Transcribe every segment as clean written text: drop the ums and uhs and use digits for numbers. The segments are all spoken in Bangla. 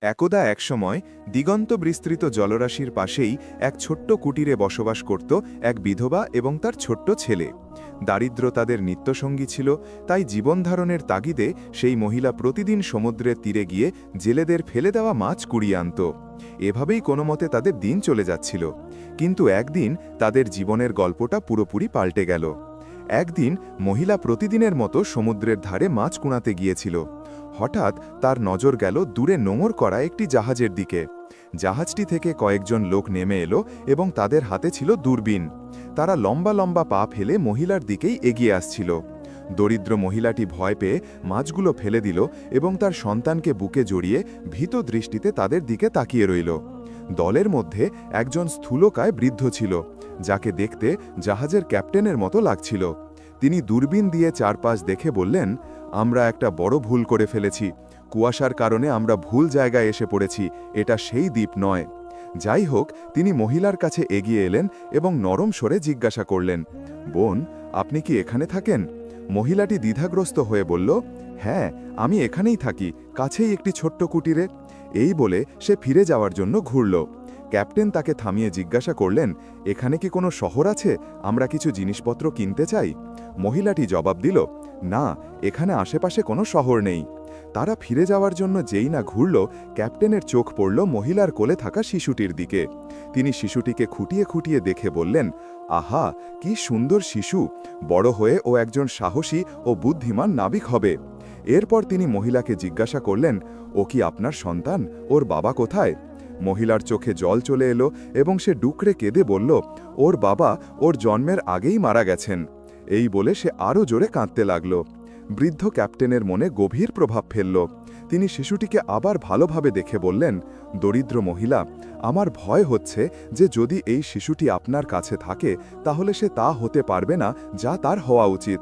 একদা একসময় দিগন্ত বিস্তৃত জলরাশির পাশেই এক ছোট্ট কুটিরে বসবাস করত এক বিধবা এবং তার ছোট্ট ছেলে। দারিদ্র তাদের নিত্যসঙ্গী ছিল, তাই জীবনধারণের তাগিদে সেই মহিলা প্রতিদিন সমুদ্রের তীরে গিয়ে জেলেদের ফেলে দেওয়া মাছ কুড়িয়ে আনত। এভাবেই কোনো মতে তাদের দিন চলে যাচ্ছিল। কিন্তু একদিন তাদের জীবনের গল্পটা পুরোপুরি পাল্টে গেল। একদিন মহিলা প্রতিদিনের মতো সমুদ্রের ধারে মাছ কুড়াতে গিয়েছিল। হঠাৎ তার নজর গেল দূরে নোঙর করা একটি জাহাজের দিকে। জাহাজটি থেকে কয়েকজন লোক নেমে এলো এবং তাদের হাতে ছিল দূরবীন। তারা লম্বা লম্বা পা ফেলে মহিলার দিকেই এগিয়ে আসছিল। দরিদ্র মহিলাটি ভয় পেয়ে মাছগুলো ফেলে দিল এবং তার সন্তানকে বুকে জড়িয়ে ভীত দৃষ্টিতে তাদের দিকে তাকিয়ে রইল। দলের মধ্যে একজন স্থূলকায় বৃদ্ধ ছিল, যাকে দেখতে জাহাজের ক্যাপ্টেনের মতো লাগছিল। তিনি দূরবীন দিয়ে চারপাশ দেখে বললেন, আমরা একটা বড় ভুল করে ফেলেছি। কুয়াশার কারণে আমরা ভুল জায়গায় এসে পড়েছি, এটা সেই দ্বীপ নয়। যাই হোক, তিনি মহিলার কাছে এগিয়ে এলেন এবং নরম স্বরে জিজ্ঞাসা করলেন, বোন, আপনি কি এখানে থাকেন? মহিলাটি দ্বিধাগ্রস্ত হয়ে বলল, হ্যাঁ, আমি এখানেই থাকি, কাছেই একটি ছোট্ট কুটিরে। এই বলে সে ফিরে যাওয়ার জন্য ঘুরল। ক্যাপ্টেন তাকে থামিয়ে জিজ্ঞাসা করলেন, এখানে কি কোনো শহর আছে? আমরা কিছু জিনিসপত্র কিনতে চাই। মহিলাটি জবাব দিল, না, এখানে আশেপাশে কোনো শহর নেই। তারা ফিরে যাওয়ার জন্য যেই না ঘুরল, ক্যাপ্টেনের চোখ পড়ল মহিলার কোলে থাকা শিশুটির দিকে। তিনি শিশুটিকে খুঁটিয়ে খুঁটিয়ে দেখে বললেন, আহা, কি সুন্দর শিশু! বড় হয়ে ও একজন সাহসী ও বুদ্ধিমান নাবিক হবে। এরপর তিনি মহিলাকে জিজ্ঞাসা করলেন, ও কি আপনার সন্তান? ওর বাবা কোথায়? মহিলার চোখে জল চলে এলো এবং সে ডুকরে কেঁদে বলল, ওর বাবা ওর জন্মের আগেই মারা গেছেন। এই বলে সে আরও জোরে কাঁদতে লাগল। বৃদ্ধ ক্যাপ্টেনের মনে গভীর প্রভাব ফেলল। তিনি শিশুটিকে আবার ভালোভাবে দেখে বললেন, দরিদ্র মহিলা, আমার ভয় হচ্ছে যে যদি এই শিশুটি আপনার কাছে থাকে তাহলে সে তা হতে পারবে না যা তার হওয়া উচিত।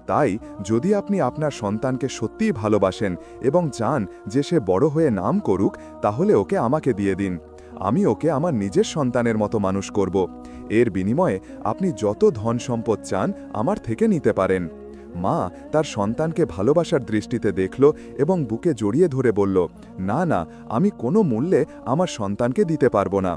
তাই যদি আপনি আপনার সন্তানকে সত্যিই ভালোবাসেন এবং চান যে সে বড় হয়ে নাম করুক, তাহলে ওকে আমাকে দিয়ে দিন। আমি ওকে আমার নিজের সন্তানের মতো মানুষ করব। এর বিনিময়ে আপনি যত ধন সম্পদ চান আমার থেকে নিতে পারেন। মা তার সন্তানকে ভালোবাসার দৃষ্টিতে দেখল এবং বুকে জড়িয়ে ধরে বলল, না না, আমি কোনো মূল্যে আমার সন্তানকে দিতে পারবো না।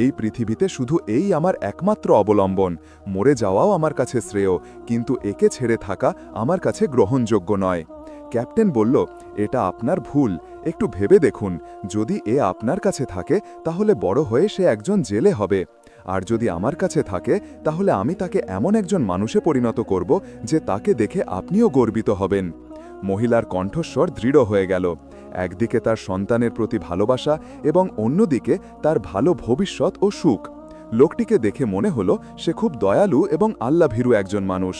এই পৃথিবীতে শুধু এই আমার একমাত্র অবলম্বন। মরে যাওয়াও আমার কাছে শ্রেয়, কিন্তু একে ছেড়ে থাকা আমার কাছে গ্রহণযোগ্য নয়। ক্যাপ্টেন বলল, এটা আপনার ভুল। একটু ভেবে দেখুন, যদি এ আপনার কাছে থাকে তাহলে বড় হয়ে সে একজন জেলে হবে। আর যদি আমার কাছে থাকে তাহলে আমি তাকে এমন একজন মানুষে পরিণত করব যে তাকে দেখে আপনিও গর্বিত হবেন। মহিলার কণ্ঠস্বর দৃঢ় হয়ে গেল। একদিকে তার সন্তানের প্রতি ভালোবাসা এবং অন্যদিকে তার ভালো ভবিষ্যৎ ও সুখ। লোকটিকে দেখে মনে হলো সে খুব দয়ালু এবং আল্লাভীরু একজন মানুষ।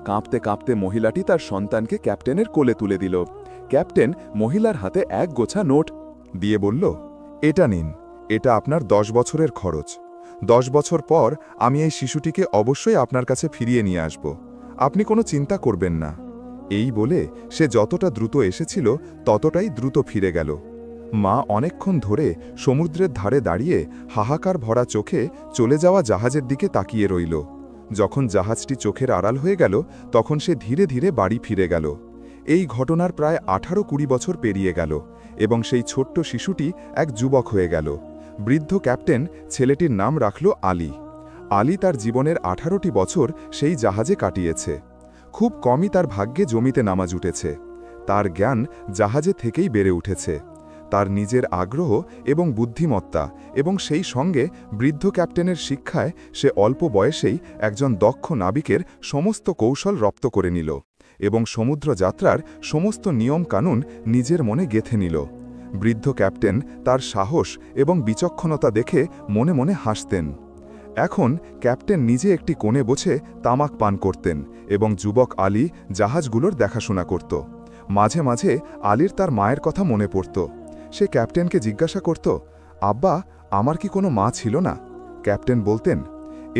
কাঁপতে কাঁপতে মহিলাটি তার সন্তানকে ক্যাপ্টেনের কোলে তুলে দিল। ক্যাপ্টেন মহিলার হাতে এক গোছা নোট দিয়ে বলল, এটা নিন, এটা আপনার 10 বছরের খরচ। 10 বছর পর আমি এই শিশুটিকে অবশ্যই আপনার কাছে ফিরিয়ে নিয়ে আসব। আপনি কোনো চিন্তা করবেন না। এই বলে সে যতটা দ্রুত এসেছিল ততটাই দ্রুত ফিরে গেল। মা অনেকক্ষণ ধরে সমুদ্রের ধারে দাঁড়িয়ে হাহাকার ভরা চোখে চলে যাওয়া জাহাজের দিকে তাকিয়ে রইল। যখন জাহাজটি চোখের আড়াল হয়ে গেল তখন সে ধীরে ধীরে বাড়ি ফিরে গেল। এই ঘটনার প্রায় 18-20 বছর পেরিয়ে গেল এবং সেই ছোট্ট শিশুটি এক যুবক হয়ে গেল। বৃদ্ধ ক্যাপ্টেন ছেলেটির নাম রাখল আলী। আলী তার জীবনের 18টি বছর সেই জাহাজে কাটিয়েছে। খুব কমই তার ভাগ্যে জমিতে নামা জুটেছে। তার জ্ঞান জাহাজে থেকেই বেড়ে উঠেছে। তার নিজের আগ্রহ এবং বুদ্ধিমত্তা এবং সেই সঙ্গে বৃদ্ধ ক্যাপ্টেনের শিক্ষায় সে অল্প বয়সেই একজন দক্ষ নাবিকের সমস্ত কৌশল রপ্ত করে নিল এবং সমুদ্র যাত্রার সমস্ত নিয়মকানুন নিজের মনে গেঁথে নিল। বৃদ্ধ ক্যাপ্টেন তার সাহস এবং বিচক্ষণতা দেখে মনে মনে হাসতেন। এখন ক্যাপ্টেন নিজে একটি কোণে বসে তামাক পান করতেন এবং যুবক আলী জাহাজগুলোর দেখাশোনা করত। মাঝে মাঝে আলীর তার মায়ের কথা মনে পড়ত। সে ক্যাপ্টেনকে জিজ্ঞাসা করত, আব্বা, আমার কি কোনো মা ছিল না? ক্যাপ্টেন বলতেন,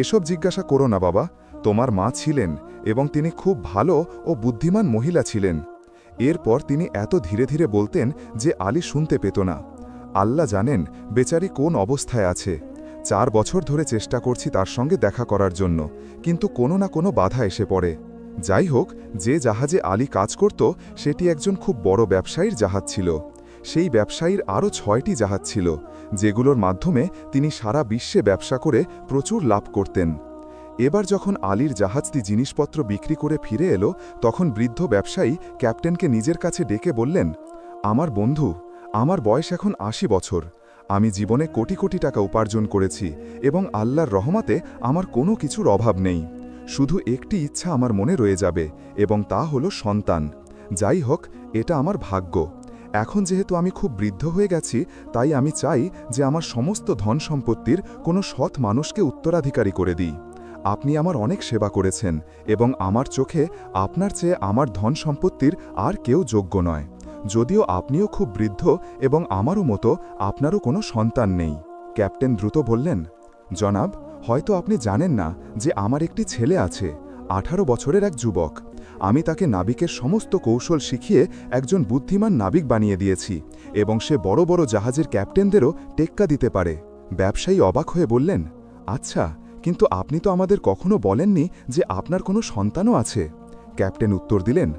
এসব জিজ্ঞাসা করো না বাবা, তোমার মা ছিলেন এবং তিনি খুব ভালো ও বুদ্ধিমান মহিলা ছিলেন। এরপর তিনি এত ধীরে ধীরে বলতেন যে আলী শুনতে পেত না। আল্লাহ জানেন বেচারি কোন অবস্থায় আছে। 4 বছর ধরে চেষ্টা করছি তার সঙ্গে দেখা করার জন্য, কিন্তু কোনো না কোনো বাধা এসে পড়ে। যাই হোক, যে জাহাজে আলী কাজ করত সেটি একজন খুব বড় ব্যবসায়ীর জাহাজ ছিল। সেই ব্যবসায়ীর আরও 6টি জাহাজ ছিল, যেগুলোর মাধ্যমে তিনি সারা বিশ্বে ব্যবসা করে প্রচুর লাভ করতেন। এবার যখন আলীর জাহাজটি জিনিসপত্র বিক্রি করে ফিরে এলো, তখন বৃদ্ধ ব্যবসায়ী ক্যাপ্টেনকে নিজের কাছে ডেকে বললেন, আমার বন্ধু, আমার বয়স এখন 80 বছর। আমি জীবনে কোটি কোটি টাকা উপার্জন করেছি এবং আল্লাহর রহমতে আমার কোনো কিছুর অভাব নেই। শুধু একটি ইচ্ছা আমার মনে রয়ে যাবে, এবং তা হলো সন্তান। যাই হোক, এটা আমার ভাগ্য। এখন যেহেতু আমি খুব বৃদ্ধ হয়ে গেছি, তাই আমি চাই যে আমার সমস্ত ধন সম্পত্তির কোনো সৎ মানুষকে উত্তরাধিকারী করে দিই। আপনি আমার অনেক সেবা করেছেন, এবং আমার চোখে আপনার চেয়ে আমার ধন সম্পত্তির আর কেউ যোগ্য নয়। যদিও আপনিও খুব বৃদ্ধ এবং আমারও মতো আপনারও কোনো সন্তান নেই। ক্যাপ্টেন দ্রুত বললেন, জনাব, হয়তো আপনি জানেন না যে আমার একটি ছেলে আছে, 18 বছরের এক যুবক। আমি তাকে নাবিকের সমস্ত কৌশল শিখিয়ে একজন বুদ্ধিমান নাবিক বানিয়ে দিয়েছি, এবং সে বড় বড় জাহাজের ক্যাপ্টেনদেরও টেক্কা দিতে পারে। ব্যবসায়ী অবাক হয়ে বললেন, আচ্ছা, কিন্তু আপনি তো আমাদের কখনো বলেননি যে আপনার কোনো সন্তানও আছে। ক্যাপ্টেন উত্তর দিলেন,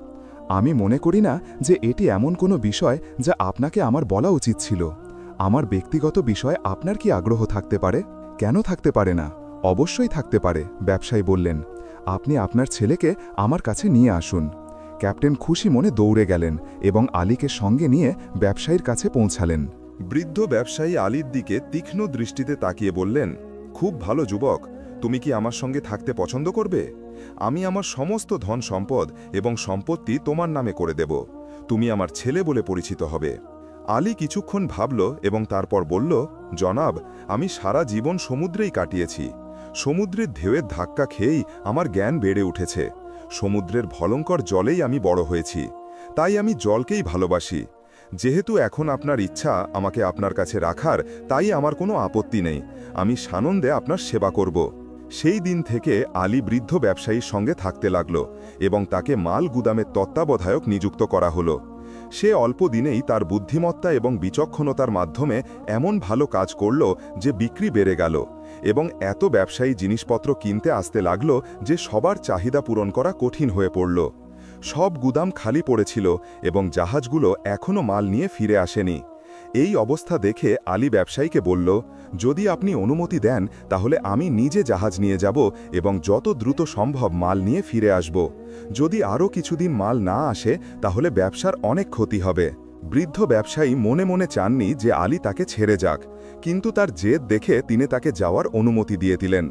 আমি মনে করি না যে এটি এমন কোনো বিষয় যা আপনাকে আমার বলা উচিত ছিল। আমার ব্যক্তিগত বিষয়ে আপনার কি আগ্রহ থাকতে পারে? কেন থাকতে পারে না? অবশ্যই থাকতে পারে, ব্যবসায়ী বললেন। আপনি আপনার ছেলেকে আমার কাছে নিয়ে আসুন। ক্যাপ্টেন খুশি মনে দৌড়ে গেলেন এবং আলীকে সঙ্গে নিয়ে ব্যবসায়ীর কাছে পৌঁছালেন। বৃদ্ধ ব্যবসায়ী আলীর দিকে তীক্ষ্ণ দৃষ্টিতে তাকিয়ে বললেন, খুব ভালো যুবক, তুমি কি আমার সঙ্গে থাকতে পছন্দ করবে? আমি আমার সমস্ত ধন সম্পদ এবং সম্পত্তি তোমার নামে করে দেব। তুমি আমার ছেলে বলে পরিচিত হবে। আলী কিছুক্ষণ ভাবল এবং তারপর বলল, জনাব, আমি সারা জীবন সমুদ্রেই কাটিয়েছি। সমুদ্রের ঢেউয়ের ধাক্কা খেয়েই আমার জ্ঞান বেড়ে উঠেছে। সমুদ্রের ভয়ঙ্কর জলেই আমি বড় হয়েছি, তাই আমি জলকেই ভালোবাসি। যেহেতু এখন আপনার ইচ্ছা আমাকে আপনার কাছে রাখার, তাই আমার কোনো আপত্তি নেই। আমি সানন্দে আপনার সেবা করব। সেই দিন থেকে আলী বৃদ্ধ ব্যবসায়ীর সঙ্গে থাকতে লাগল এবং তাকে মাল গুদামের তত্ত্বাবধায়ক নিযুক্ত করা হলো। সে অল্প দিনেই তার বুদ্ধিমত্তা এবং বিচক্ষণতার মাধ্যমে এমন ভালো কাজ করল যে বিক্রি বেড়ে গেল, এবং এত ব্যবসায়ী জিনিসপত্র কিনতে আসতে লাগল যে সবার চাহিদা পূরণ করা কঠিন হয়ে পড়ল। সব গুদাম খালি পড়েছিল এবং জাহাজগুলো এখনও মাল নিয়ে ফিরে আসেনি। এই অবস্থা দেখে আলী ব্যবসায়ীকে বলল, যদি আপনি অনুমতি দেন তাহলে আমি নিজে জাহাজ নিয়ে যাব এবং যত দ্রুত সম্ভব মাল নিয়ে ফিরে আসব। যদি আরও কিছুদিন মাল না আসে তাহলে ব্যবসার অনেক ক্ষতি হবে। বৃদ্ধ ব্যবসায়ী মনে মনে চাননি যে আলী তাকে ছেড়ে যাক, কিন্তু তার জেদ দেখে তিনি তাকে যাওয়ার অনুমতি দিয়ে দিলেন।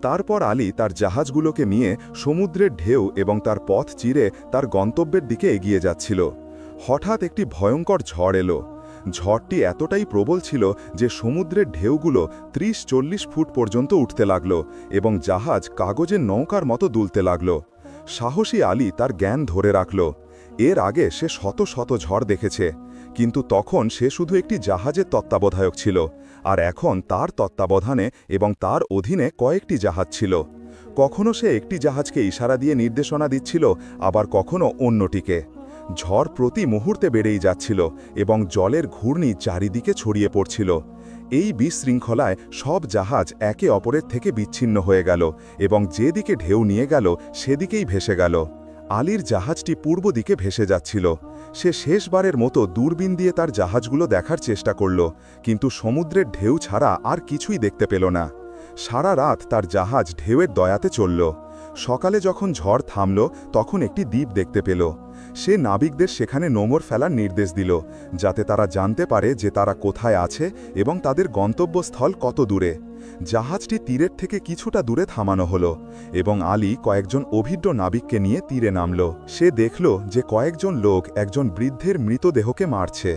তারপর আলী তার জাহাজগুলোকে নিয়ে সমুদ্রের ঢেউ এবং তার পথ চিরে তার গন্তব্যের দিকে এগিয়ে যাচ্ছিল। হঠাৎ একটি ভয়ঙ্কর ঝড় এলো। ঝড়টি এতটাই প্রবল ছিল যে সমুদ্রের ঢেউগুলো 30-40 ফুট পর্যন্ত উঠতে লাগল এবং জাহাজ কাগজের নৌকার মতো দুলতে লাগল। সাহসী আলী তার জ্ঞান ধরে রাখল। এর আগে সে শত শত ঝড় দেখেছে, কিন্তু তখন সে শুধু একটি জাহাজের তত্ত্বাবধায়ক ছিল, আর এখন তার তত্ত্বাবধানে এবং তার অধীনে কয়েকটি জাহাজ ছিল। কখনো সে একটি জাহাজকে ইশারা দিয়ে নির্দেশনা দিচ্ছিল, আবার কখনো অন্যটিকে। ঝড় প্রতি মুহূর্তে বেড়েই যাচ্ছিল এবং জলের ঘূর্ণি চারিদিকে ছড়িয়ে পড়ছিল। এই বিশৃঙ্খলায় সব জাহাজ একে অপরের থেকে বিচ্ছিন্ন হয়ে গেল এবং যেদিকে ঢেউ নিয়ে গেল সেদিকেই ভেসে গেল। আলীর জাহাজটি পূর্ব দিকে ভেসে যাচ্ছিল। সে শেষবারের মতো দূরবীন দিয়ে তার জাহাজগুলো দেখার চেষ্টা করল, কিন্তু সমুদ্রের ঢেউ ছাড়া আর কিছুই দেখতে পেল না। সারা রাত তার জাহাজ ঢেউয়ের দয়াতে চলল। সকালে যখন ঝড় থামল তখন একটি দ্বীপ দেখতে পেল। সে নাবিকদের সেখানে নোঙর ফেলার নির্দেশ দিল, যাতে তারা জানতে পারে যে তারা কোথায় আছে এবং তাদের গন্তব্যস্থল কত দূরে। জাহাজটি তীরের থেকে কিছুটা দূরে থামানো হলো এবং আলী কয়েকজন অভিজ্ঞ নাবিককে নিয়ে তীরে নামল। সে দেখল যে কয়েকজন লোক একজন বৃদ্ধের মৃতদেহকে মারছে।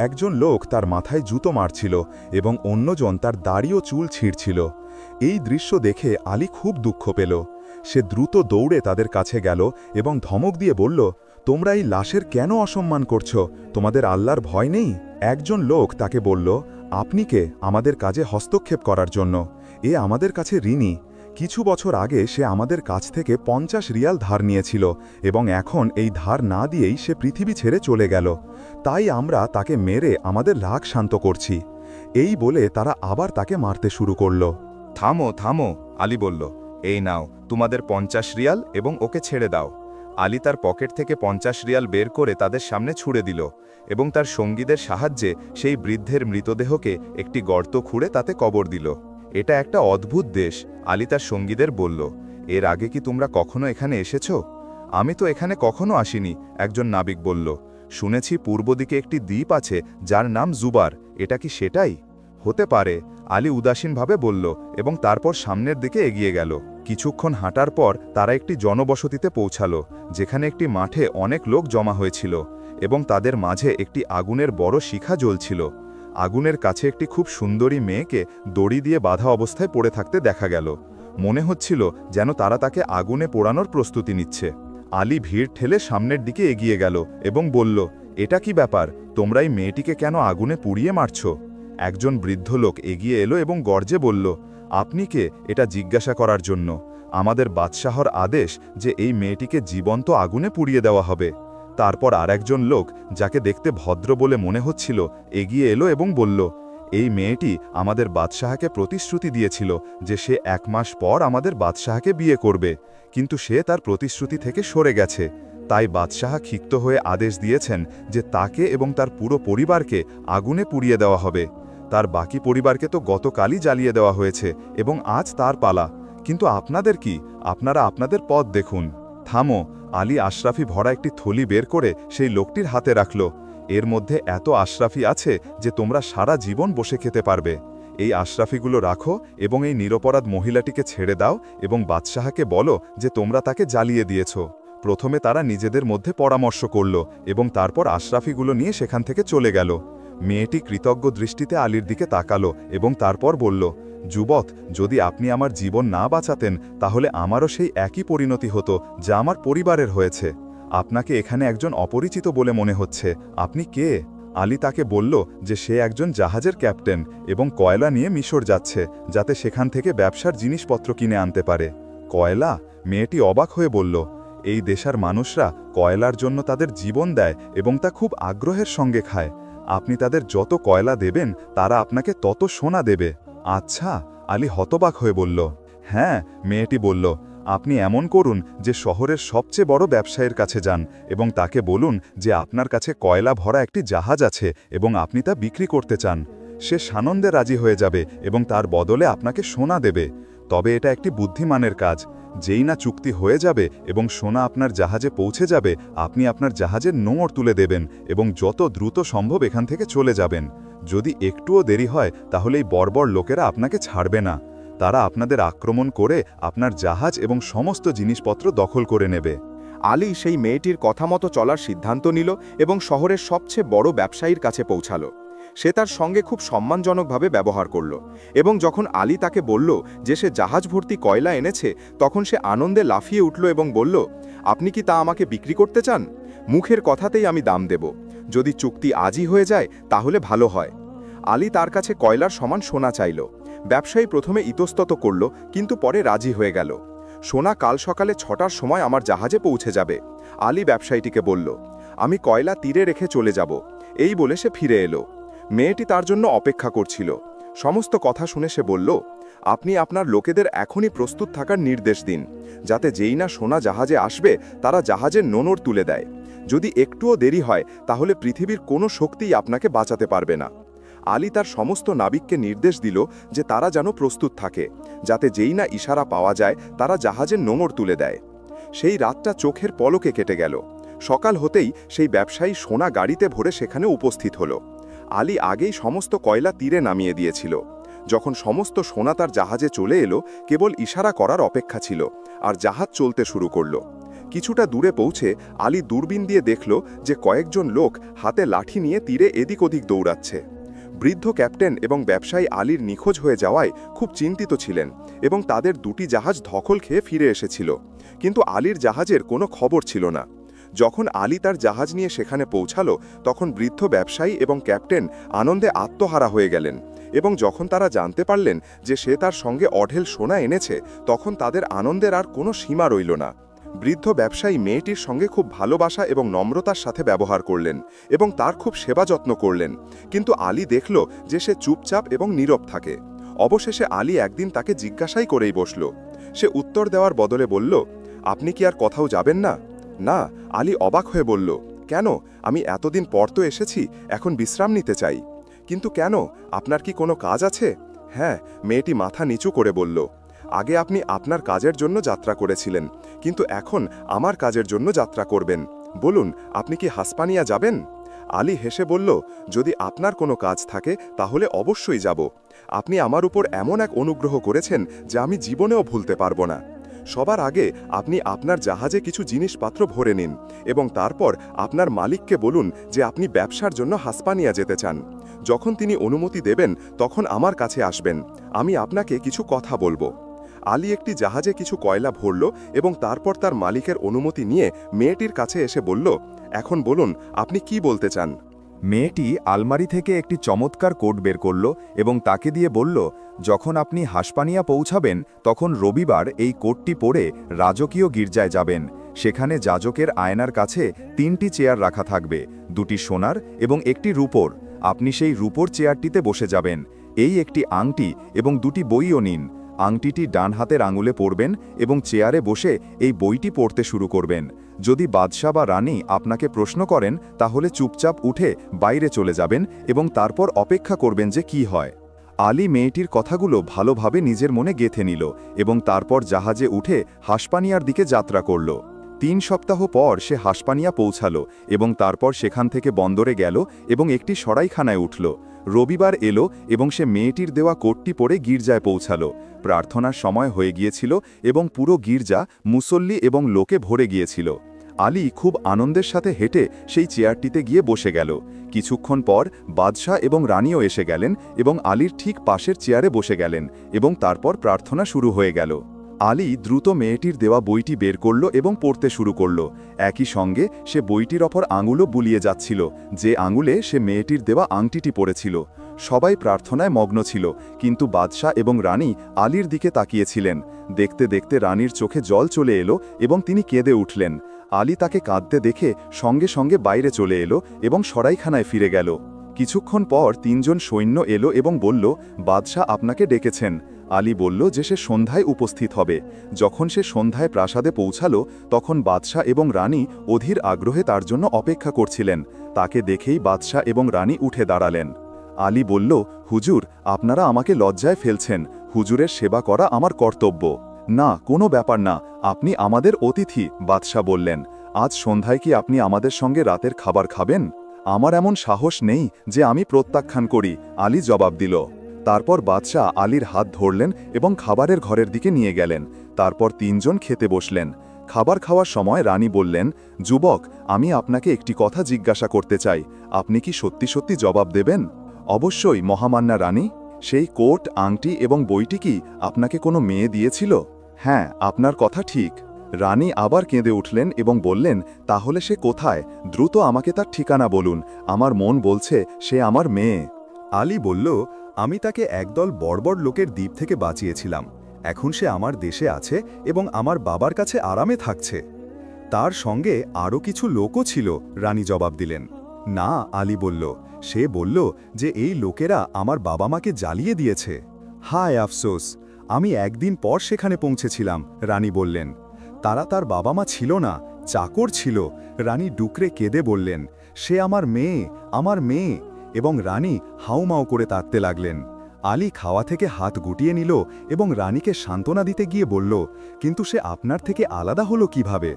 একজন লোক তার মাথায় জুতো মারছিল এবং অন্যজন তার দাড়ি ও চুল ছিঁড়ছিল। এই দৃশ্য দেখে আলী খুব দুঃখ পেল। সে দ্রুত দৌড়ে তাদের কাছে গেল এবং ধমক দিয়ে বলল, তোমরা এই লাশের কেন অসম্মান করছো? তোমাদের আল্লাহর ভয় নেই? একজন লোক তাকে বলল, আপনি কে আমাদের কাজে হস্তক্ষেপ করার জন্য? এ আমাদের কাছে ঋণী। কিছু বছর আগে সে আমাদের কাছ থেকে 50 রিয়াল ধার নিয়েছিল এবং এখন এই ধার না দিয়েই সে পৃথিবী ছেড়ে চলে গেল। তাই আমরা তাকে মেরে আমাদের রাগ শান্ত করছি। এই বলে তারা আবার তাকে মারতে শুরু করল। থামো থামো, আলী বলল, এই নাও তোমাদের 50 রিয়াল এবং ওকে ছেড়ে দাও। আলী তার পকেট থেকে 50 রিয়াল বের করে তাদের সামনে ছুঁড়ে দিল এবং তার সঙ্গীদের সাহায্যে সেই বৃদ্ধের মৃতদেহকে একটি গর্ত খুঁড়ে তাতে কবর দিল। এটা একটা অদ্ভুত দেশ, আলী তার সঙ্গীদের বলল। এর আগে কি তোমরা কখনো এখানে এসেছো? আমি তো এখানে কখনো আসিনি, একজন নাবিক বলল। শুনেছি পূর্ব দিকে একটি দ্বীপ আছে যার নাম জুবার, এটা কি সেটাই? হতে পারে, আলী উদাসীনভাবে বলল এবং তারপর সামনের দিকে এগিয়ে গেল। কিছুক্ষণ হাঁটার পর তারা একটি জনবসতিতে পৌঁছালো, যেখানে একটি মাঠে অনেক লোক জমা হয়েছিল এবং তাদের মাঝে একটি আগুনের বড় শিখা জ্বলছিল। আগুনের কাছে একটি খুব সুন্দরী মেয়েকে দড়ি দিয়ে বাঁধা অবস্থায় পড়ে থাকতে দেখা গেল। মনে হচ্ছিল যেন তারা তাকে আগুনে পোড়ানোর প্রস্তুতি নিচ্ছে। আলী ভিড় ঠেলে সামনের দিকে এগিয়ে গেল এবং বলল, এটা কি ব্যাপার? তোমরা এই মেয়েটিকে কেন আগুনে পুড়িয়ে মারছ? একজন বৃদ্ধ লোক এগিয়ে এলো এবং গর্জে বলল, আপনি কে এটা জিজ্ঞাসা করার জন্য? আমাদের বাদশাহর আদেশ যে এই মেয়েটিকে জীবন্ত আগুনে পুড়িয়ে দেওয়া হবে। তারপর আরেকজন লোক, যাকে দেখতে ভদ্র বলে মনে হচ্ছিল, এগিয়ে এলো এবং বলল, এই মেয়েটি আমাদের বাদশাহকে প্রতিশ্রুতি দিয়েছিল যে সে 1 মাস পর আমাদের বাদশাহকে বিয়ে করবে, কিন্তু সে তার প্রতিশ্রুতি থেকে সরে গেছে। তাই বাদশাহ ক্ষিপ্ত হয়ে আদেশ দিয়েছেন যে তাকে এবং তার পুরো পরিবারকে আগুনে পুড়িয়ে দেওয়া হবে। তার বাকি পরিবারকে তো গতকালই জ্বালিয়ে দেওয়া হয়েছে এবং আজ তার পালা। কিন্তু আপনাদের কি? আপনারা আপনাদের পথ দেখুন। থামো, আলী আশরাফি ভরা একটি থলি বের করে সেই লোকটির হাতে রাখল। এর মধ্যে এত আশরাফি আছে যে তোমরা সারা জীবন বসে খেতে পারবে। এই আশরাফিগুলো রাখো এবং এই নিরপরাধ মহিলাটিকে ছেড়ে দাও এবং বাদশাহকে বলো যে তোমরা তাকে জ্বালিয়ে দিয়েছ। প্রথমে তারা নিজেদের মধ্যে পরামর্শ করল এবং তারপর আশরাফিগুলো নিয়ে সেখান থেকে চলে গেল। মেয়েটি কৃতজ্ঞ দৃষ্টিতে আলীর দিকে তাকালো এবং তারপর বলল, যুবক, যদি আপনি আমার জীবন না বাঁচাতেন তাহলে আমারও সেই একই পরিণতি হতো যা আমার পরিবারের হয়েছে। আপনাকে এখানে একজন অপরিচিত বলে মনে হচ্ছে, আপনি কে? আলী তাকে বলল যে সে একজন জাহাজের ক্যাপ্টেন এবং কয়লা নিয়ে মিশর যাচ্ছে, যাতে সেখান থেকে ব্যবসার জিনিসপত্র কিনে আনতে পারে। কয়লা? মেয়েটি অবাক হয়ে বলল, এই দেশের মানুষরা কয়লার জন্য তাদের জীবন দেয় এবং তা খুব আগ্রহের সঙ্গে খায়। আপনি তাদের যত কয়লা দেবেন তারা আপনাকে তত সোনা দেবে। আচ্ছা, আলী হতবাক হয়ে বলল। হ্যাঁ, মেয়েটি বলল, আপনি এমন করুন যে শহরের সবচেয়ে বড় ব্যবসায়ীর কাছে যান এবং তাকে বলুন যে আপনার কাছে কয়লা ভরা একটি জাহাজ আছে এবং আপনি তা বিক্রি করতে চান। সে সানন্দে রাজি হয়ে যাবে এবং তার বদলে আপনাকে সোনা দেবে। তবে এটা একটি বুদ্ধিমানের কাজ। যেই না চুক্তি হয়ে যাবে এবং সোনা আপনার জাহাজে পৌঁছে যাবে, আপনি আপনার জাহাজের নোঙর তুলে দেবেন এবং যত দ্রুত সম্ভব এখান থেকে চলে যাবেন। যদি একটুও দেরি হয় তাহলে এই বর্বর লোকেরা আপনাকে ছাড়বে না। তারা আপনাদের আক্রমণ করে আপনার জাহাজ এবং সমস্ত জিনিসপত্র দখল করে নেবে। আলী সেই মেয়েটির কথা মতো চলার সিদ্ধান্ত নিল এবং শহরের সবচেয়ে বড় ব্যবসায়ীর কাছে পৌঁছালো। সে তার সঙ্গে খুব সম্মানজনকভাবে ব্যবহার করল এবং যখন আলী তাকে বলল যে সে জাহাজ ভর্তি কয়লা এনেছে, তখন সে আনন্দে লাফিয়ে উঠল এবং বলল, আপনি কি তা আমাকে বিক্রি করতে চান? মুখের কথাতেই আমি দাম দেব। যদি চুক্তি আজই হয়ে যায় তাহলে ভালো হয়। আলী তার কাছে কয়লার সমান সোনা চাইল। ব্যবসায়ী প্রথমে ইতস্তত করল, কিন্তু পরে রাজি হয়ে গেল। সোনা কাল সকালে 6টার সময় আমার জাহাজে পৌঁছে যাবে, আলী ব্যবসায়ীটিকে বলল। আমি কয়লা তীরে রেখে চলে যাব। এই বলে সে ফিরে এলো। মেয়েটি তার জন্য অপেক্ষা করছিল। সমস্ত কথা শুনে সে বলল, আপনি আপনার লোকেদের এখনই প্রস্তুত থাকার নির্দেশ দিন, যাতে যেই না সোনা জাহাজে আসবে তারা জাহাজের নোঙর তুলে দেয়। যদি একটুও দেরি হয় তাহলে পৃথিবীর কোনো শক্তিই আপনাকে বাঁচাতে পারবে না। আলী তার সমস্ত নাবিককে নির্দেশ দিল যে তারা যেন প্রস্তুত থাকে, যাতে যেই না ইশারা পাওয়া যায় তারা জাহাজের নোঙর তুলে দেয়। সেই রাতটা চোখের পলকে কেটে গেল। সকাল হতেই সেই ব্যবসায়ী সোনা গাড়িতে ভরে সেখানে উপস্থিত হল। আলী আগেই সমস্ত কয়লা তীরে নামিয়ে দিয়েছিল। যখন সমস্ত সোনা তার জাহাজে চলে এলো, কেবল ইশারা করার অপেক্ষা ছিল, আর জাহাজ চলতে শুরু করল। কিছুটা দূরে পৌঁছে আলী দূরবীন দিয়ে দেখল যে কয়েকজন লোক হাতে লাঠি নিয়ে তীরে এদিক ওদিক দৌড়াচ্ছে। বৃদ্ধ ক্যাপ্টেন এবং ব্যবসায়ী আলীর নিখোঁজ হয়ে যাওয়ায় খুব চিন্তিত ছিলেন এবং তাদের দুটি জাহাজ দখল খেয়ে ফিরে এসেছিল, কিন্তু আলীর জাহাজের কোনো খবর ছিল না। যখন আলী তার জাহাজ নিয়ে সেখানে পৌঁছালো, তখন বৃদ্ধ ব্যবসায়ী এবং ক্যাপ্টেন আনন্দে আত্মহারা হয়ে গেলেন এবং যখন তারা জানতে পারলেন যে সে তার সঙ্গে অঢেল সোনা এনেছে, তখন তাদের আনন্দের আর কোনো সীমা রইল না। বৃদ্ধ ব্যবসায়ী মেয়েটির সঙ্গে খুব ভালোবাসা এবং নম্রতার সাথে ব্যবহার করলেন এবং তার খুব সেবা যত্ন করলেন, কিন্তু আলী দেখল যে সে চুপচাপ এবং নীরব থাকে। অবশেষে আলী একদিন তাকে জিজ্ঞাসাই করেই বসল। সে উত্তর দেওয়ার বদলে বলল, আপনি কি আর কোথাও যাবেন না? না, আলী অবাক হয়ে বলল, কেন? আমি এতদিন পর তো এসেছি, এখন বিশ্রাম নিতে চাই। কিন্তু কেন? আপনার কি কোনো কাজ আছে? হ্যাঁ, মেয়েটি মাথা নিচু করে বলল, আগে আপনি আপনার কাজের জন্য যাত্রা করেছিলেন, কিন্তু এখন আমার কাজের জন্য যাত্রা করবেন। বলুন, আপনি কি হাসপানিয়া যাবেন? আলী হেসে বলল, যদি আপনার কোনো কাজ থাকে তাহলে অবশ্যই যাব। আপনি আমার উপর এমন এক অনুগ্রহ করেছেন যা আমি জীবনেও ভুলতে পারবো না। সবার আগে আপনি আপনার জাহাজে কিছু জিনিসপত্র ভরে নিন এবং তারপর আপনার মালিককে বলুন যে আপনি ব্যবসার জন্য হাসপানিয়া যেতে চান। যখন তিনি অনুমতি দেবেন তখন আমার কাছে আসবেন, আমি আপনাকে কিছু কথা বলবো। আলী একটি জাহাজে কিছু কয়লা ভরল এবং তারপর তার মালিকের অনুমতি নিয়ে মেয়েটির কাছে এসে বলল, এখন বলুন আপনি কি বলতে চান। মেয়েটি আলমারি থেকে একটি চমৎকার কোট বের করল এবং তাকে দিয়ে বলল, যখন আপনি হাসপানিয়া পৌঁছাবেন তখন রবিবার এই কোটটি পরে রাজকীয় গির্জায় যাবেন। সেখানে যাজকের আয়নার কাছে 3টি চেয়ার রাখা থাকবে, 2টি সোনার এবং একটি রূপোর। আপনি সেই রূপোর চেয়ারটিতে বসে যাবেন। এই একটি আংটি এবং 2টি বইও নিন। আংটিটি ডান হাতের আঙুলে পরবেন এবং চেয়ারে বসে এই বইটি পড়তে শুরু করবেন। যদি বাদশা বা রানী আপনাকে প্রশ্ন করেন তাহলে চুপচাপ উঠে বাইরে চলে যাবেন এবং তারপর অপেক্ষা করবেন যে কি হয়। আলী মেয়েটির কথাগুলো ভালোভাবে নিজের মনে গেঁথে নিল এবং তারপর জাহাজে উঠে হাসপানিয়ার দিকে যাত্রা করল। 3 সপ্তাহ পর সে হাসপানিয়া পৌঁছালো এবং তারপর সেখান থেকে বন্দরে গেল এবং একটি সরাইখানায় উঠল। রবিবার এলো এবং সে মেয়েটির দেওয়া কোটটি পরে গির্জায় পৌঁছালো। প্রার্থনার সময় হয়ে গিয়েছিল এবং পুরো গির্জা মুসল্লি এবং লোকে ভরে গিয়েছিল। আলী খুব আনন্দের সাথে হেঁটে সেই চেয়ারটিতে গিয়ে বসে গেল। কিছুক্ষণ পর বাদশাহ এবং রানীও এসে গেলেন এবং আলীর ঠিক পাশের চেয়ারে বসে গেলেন এবং তারপর প্রার্থনা শুরু হয়ে গেল। আলী দ্রুত মেয়েটির দেওয়া বইটি বের করল এবং পড়তে শুরু করল। একই সঙ্গে সে বইটির ওপর আঙুলও বুলিয়ে যাচ্ছিল, যে আঙুলে সে মেয়েটির দেওয়া আংটিটি পরেছিল। সবাই প্রার্থনায় মগ্ন ছিল, কিন্তু বাদশাহ এবং রানী আলীর দিকে তাকিয়েছিলেন। দেখতে দেখতে রানীর চোখে জল চলে এলো এবং তিনি কেঁদে উঠলেন। আলী তাকে কাঁদতে দেখে সঙ্গে সঙ্গে বাইরে চলে এলো এবং সরাইখানায় ফিরে গেল। কিছুক্ষণ পর 3 জন সৈন্য এলো এবং বলল, বাদশাহ আপনাকে ডেকেছেন। আলী বলল যে সে সন্ধ্যায় উপস্থিত হবে। যখন সে সন্ধ্যায় প্রাসাদে পৌঁছালো তখন বাদশাহ এবং রানী অধীর আগ্রহে তার জন্য অপেক্ষা করছিলেন। তাকে দেখেই বাদশাহ এবং রানী উঠে দাঁড়ালেন। আলী বলল, হুজুর, আপনারা আমাকে লজ্জায় ফেলছেন। হুজুরের সেবা করা আমার কর্তব্য। না, কোনো ব্যাপার না, আপনি আমাদের অতিথি, বাদশাহ বললেন। আজ সন্ধ্যায় কি আপনি আমাদের সঙ্গে রাতের খাবার খাবেন? আমার এমন সাহস নেই যে আমি প্রত্যাখ্যান করি, আলী জবাব দিল। তারপর বাদশাহ আলীর হাত ধরলেন এবং খাবারের ঘরের দিকে নিয়ে গেলেন। তারপর 3 জন খেতে বসলেন। খাবার খাওয়ার সময় রানী বললেন, যুবক, আমি আপনাকে একটি কথা জিজ্ঞাসা করতে চাই, আপনি কি সত্যি সত্যি জবাব দেবেন? অবশ্যই মহামান্না রানী। সেই কোট, আংটি এবং বইটি কি আপনাকে কোনো মেয়ে দিয়েছিল? হ্যাঁ, আপনার কথা ঠিক। রানী আবার কেঁদে উঠলেন এবং বললেন, তাহলে সে কোথায়? দ্রুত আমাকে তার ঠিকানা বলুন, আমার মন বলছে সে আমার মেয়ে। আলী বলল, আমি তাকে একদল বড়বড় লোকের দ্বীপ থেকে বাঁচিয়েছিলাম। এখন সে আমার দেশে আছে এবং আমার বাবার কাছে আরামে থাকছে। তার সঙ্গে আরও কিছু লোকও ছিল, রানী জবাব দিলেন। না, আলী বলল, সে বলল যে এই লোকেরা আমার বাবা মাকে জ্বালিয়ে দিয়েছে। হায় আফসোস, আমি একদিন পর সেখানে পৌঁছেছিলাম, রানী বললেন। তারা তার বাবা মা ছিল না, চাকর ছিল। রানী ডুকরে কেঁদে বললেন, সে আমার মেয়ে, আমার মেয়ে। এবং রানী হাউমাউ করে তাড়তে লাগলেন। আলী খাওয়া থেকে হাত গুটিয়ে নিল এবং রানীকে সান্ত্বনা দিতে গিয়ে বলল, কিন্তু সে আপনার থেকে আলাদা হলো কিভাবে?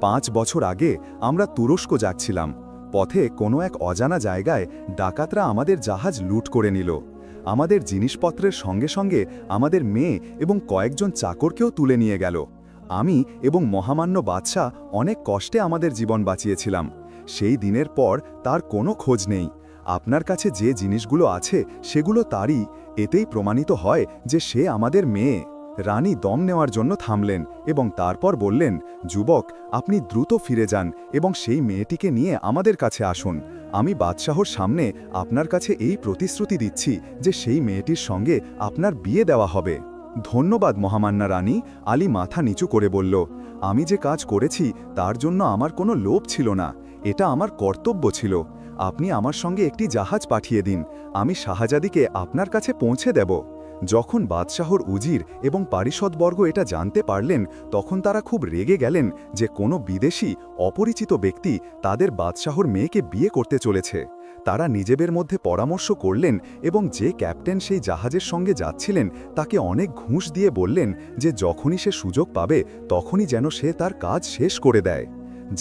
5 বছর আগে আমরা তুরস্ক যাচ্ছিলাম। পথে কোনো এক অজানা জায়গায় ডাকাতরা আমাদের জাহাজ লুট করে নিল। আমাদের জিনিসপত্রের সঙ্গে সঙ্গে আমাদের মেয়ে এবং কয়েকজন চাকরকেও তুলে নিয়ে গেল। আমি এবং মহামান্য বাদশাহ অনেক কষ্টে আমাদের জীবন বাঁচিয়েছিলাম। সেই দিনের পর তার কোনো খোঁজ নেই। আপনার কাছে যে জিনিসগুলো আছে সেগুলো তারই। এতেই প্রমাণিত হয় যে সে আমাদের মেয়ে। রানী দম নেওয়ার জন্য থামলেন এবং তারপর বললেন, যুবক, আপনি দ্রুত ফিরে যান এবং সেই মেয়েটিকে নিয়ে আমাদের কাছে আসুন। আমি বাদশাহর সামনে আপনার কাছে এই প্রতিশ্রুতি দিচ্ছি যে সেই মেয়েটির সঙ্গে আপনার বিয়ে দেওয়া হবে। ধন্যবাদ মহামান্না রানী, আলী মাথা নিচু করে বলল। আমি যে কাজ করেছি তার জন্য আমার কোনো লোভ ছিল না, এটা আমার কর্তব্য ছিল। আপনি আমার সঙ্গে একটি জাহাজ পাঠিয়ে দিন, আমি শাহজাদিকে আপনার কাছে পৌঁছে দেব। যখন বাদশাহর উজির এবং পারিষদবর্গ এটা জানতে পারলেন তখন তারা খুব রেগে গেলেন যে কোনো বিদেশি অপরিচিত ব্যক্তি তাদের বাদশাহর মেয়েকে বিয়ে করতে চলেছে। তারা নিজেদের মধ্যে পরামর্শ করলেন এবং যে ক্যাপ্টেন সেই জাহাজের সঙ্গে যাচ্ছিলেন তাকে অনেক ঘুষ দিয়ে বললেন যে যখনই সে সুযোগ পাবে তখনই যেন সে তার কাজ শেষ করে দেয়।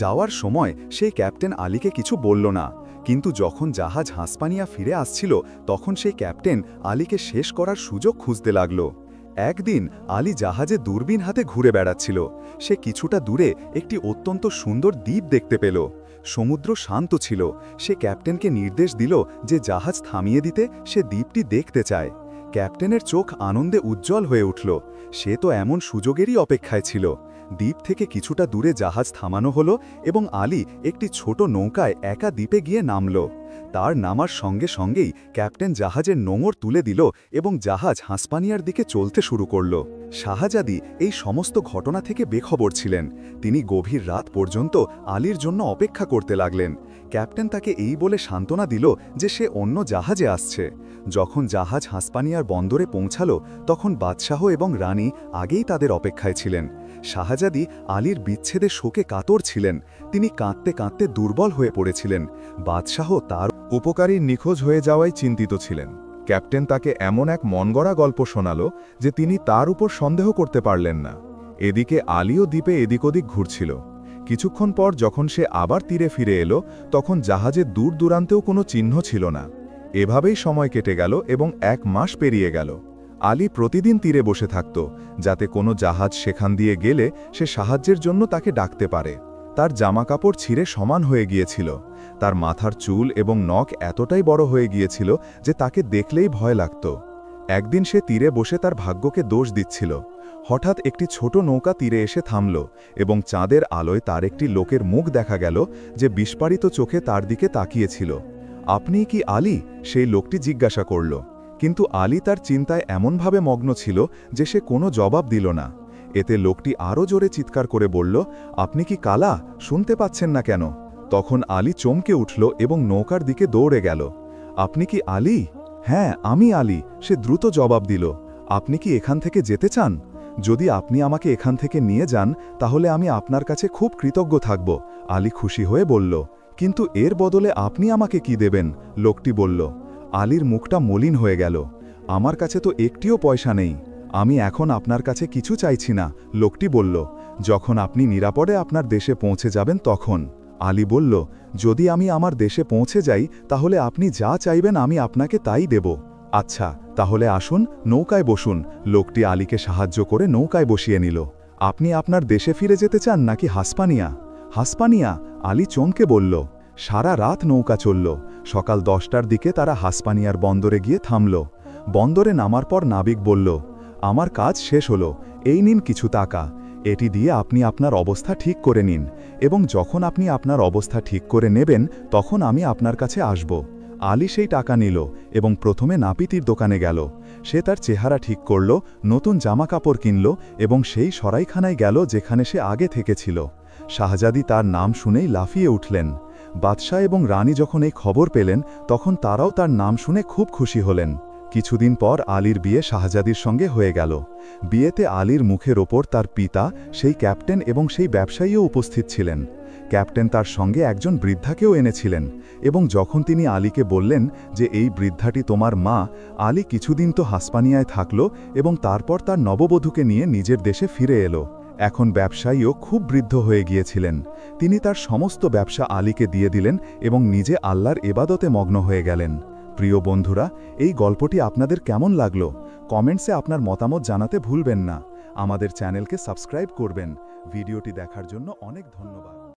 যাওয়ার সময় সেই ক্যাপ্টেন আলীকে কিছু বলল না, কিন্তু যখন জাহাজ হাসপানিয়া ফিরে আসছিল তখন সেই ক্যাপ্টেন আলীকে শেষ করার সুযোগ খুঁজতে লাগল। একদিন আলী জাহাজে দূরবীন হাতে ঘুরে বেড়াচ্ছিল। সে কিছুটা দূরে একটি অত্যন্ত সুন্দর দ্বীপ দেখতে পেল। সমুদ্র শান্ত ছিল। সে ক্যাপ্টেনকে নির্দেশ দিল যে জাহাজ থামিয়ে দিতে সে দ্বীপটি দেখতে চায়। ক্যাপ্টেনের চোখ আনন্দে উজ্জ্বল হয়ে উঠল। সে তো এমন সুযোগেরই অপেক্ষায় ছিল। দ্বীপ থেকে কিছুটা দূরে জাহাজ থামানো হলো এবং আলী একটি ছোট নৌকায় একা দ্বীপে গিয়ে নামল। তার নামার সঙ্গে সঙ্গেই ক্যাপ্টেন জাহাজের নোঙর তুলে দিল এবং জাহাজ হাসপানিয়ার দিকে চলতে শুরু করল। শাহজাদি এই সমস্ত ঘটনা থেকে বেখবর ছিলেন। তিনি গভীর রাত পর্যন্ত আলীর জন্য অপেক্ষা করতে লাগলেন। ক্যাপ্টেন তাকে এই বলে সান্ত্বনা দিল যে সে অন্য জাহাজে আসছে। যখন জাহাজ হাসপানিয়ার বন্দরে পৌঁছালো তখন বাদশাহ এবং রানী আগেই তাদের অপেক্ষায় ছিলেন। শাহজাদি আলীর বিচ্ছেদে শোকে কাতর ছিলেন। তিনি কাঁদতে কাঁদতে দুর্বল হয়ে পড়েছিলেন। বাদশাহ তার উপকারী নিখোঁজ হয়ে যাওয়ায় চিন্তিত ছিলেন। ক্যাপ্টেন তাকে এমন এক মনগড়া গল্প শোনাল যে তিনি তার উপর সন্দেহ করতে পারলেন না। এদিকে আলীও দ্বীপে এদিক ওদিক ঘুরছিল। কিছুক্ষণ পর যখন সে আবার তীরে ফিরে এলো তখন জাহাজের দূর দূরান্তেও কোনো চিহ্ন ছিল না। এভাবেই সময় কেটে গেল এবং 1 মাস পেরিয়ে গেল। আলী প্রতিদিন তীরে বসে থাকত যাতে কোনো জাহাজ সেখান দিয়ে গেলে সে সাহায্যের জন্য তাকে ডাকতে পারে। তার জামাকাপড় ছিঁড়ে সমান হয়ে গিয়েছিল। তার মাথার চুল এবং নখ এতটাই বড় হয়ে গিয়েছিল যে তাকে দেখলেই ভয় লাগত। একদিন সে তীরে বসে তার ভাগ্যকে দোষ দিচ্ছিল। হঠাৎ একটি ছোট নৌকা তীরে এসে থামল এবং চাঁদের আলোয় তার একটি লোকের মুখ দেখা গেল যে বিস্ফারিত চোখে তার দিকে তাকিয়েছিল। আপনি কি আলী? সেই লোকটি জিজ্ঞাসা করল। কিন্তু আলী তার চিন্তায় এমনভাবে মগ্ন ছিল যে সে কোনো জবাব দিল না। এতে লোকটি আরও জোরে চিৎকার করে বলল, আপনি কি কালা? শুনতে পাচ্ছেন না কেন? তখন আলী চমকে উঠল এবং নৌকার দিকে দৌড়ে গেল। আপনি কি আলী? হ্যাঁ, আমি আলী, সে দ্রুত জবাব দিল। আপনি কি এখান থেকে যেতে চান? যদি আপনি আমাকে এখান থেকে নিয়ে যান তাহলে আমি আপনার কাছে খুব কৃতজ্ঞ থাকব, আলী খুশি হয়ে বলল। কিন্তু এর বদলে আপনি আমাকে কি দেবেন? লোকটি বলল। আলীর মুখটা মলিন হয়ে গেল। আমার কাছে তো একটিও পয়সা নেই। আমি এখন আপনার কাছে কিছু চাইছি না, লোকটি বলল। যখন আপনি নিরাপদে আপনার দেশে পৌঁছে যাবেন তখন। আলী বলল, যদি আমি আমার দেশে পৌঁছে যাই তাহলে আপনি যা চাইবেন আমি আপনাকে তাই দেব। আচ্ছা, তাহলে আসুন, নৌকায় বসুন। লোকটি আলীকে সাহায্য করে নৌকায় বসিয়ে নিল। আপনি আপনার দেশে ফিরে যেতে চান নাকি হাসপানিয়া? হাসপানিয়া, আলী চমকে বলল। সারা রাত নৌকা চলল। সকাল 10টার দিকে তারা হাসপানিয়ার বন্দরে গিয়ে থামল। বন্দরে নামার পর নাবিক বলল, আমার কাজ শেষ হলো, এই নিন কিছু টাকা। এটি দিয়ে আপনি আপনার অবস্থা ঠিক করে নিন এবং যখন আপনি আপনার অবস্থা ঠিক করে নেবেন তখন আমি আপনার কাছে আসব। আলী সেই টাকা নিল এবং প্রথমে নাপিতির দোকানে গেল। সে তার চেহারা ঠিক করল, নতুন জামাকাপড় কিনল এবং সেই সরাইখানায় গেল যেখানে সে আগে থেকেছিল। শাহজাদি তার নাম শুনেই লাফিয়ে উঠলেন। বাদশাহ এবং রানী যখন এই খবর পেলেন তখন তারাও তার নাম শুনে খুব খুশি হলেন। কিছুদিন পর আলীর বিয়ে শাহজাদির সঙ্গে হয়ে গেল। বিয়েতে আলীর মুখের ওপর তার পিতা, সেই ক্যাপ্টেন এবং সেই ব্যবসায়ীও উপস্থিত ছিলেন। ক্যাপ্টেন তার সঙ্গে একজন বৃদ্ধাকেও এনেছিলেন এবং যখন তিনি আলীকে বললেন যে এই বৃদ্ধাটি তোমার মা, আলী কিছুদিন তো হাসপানিয়ায় থাকল এবং তারপর তার নববধূকে নিয়ে নিজের দেশে ফিরে এলো। এখন ব্যবসায়ীও খুব বৃদ্ধ হয়ে গিয়েছিলেন। তিনি তার সমস্ত ব্যবসা আলীকে দিয়ে দিলেন এবং নিজে আল্লাহর ইবাদতে মগ্ন হয়ে গেলেন। প্রিয় বন্ধুরা, এই গল্পটি আপনাদের কেমন লাগলো? কমেন্টসে আপনার মতামত জানাতে ভুলবেন না। আমাদের চ্যানেলকে সাবস্ক্রাইব করবেন। ভিডিওটি দেখার জন্য অনেক ধন্যবাদ।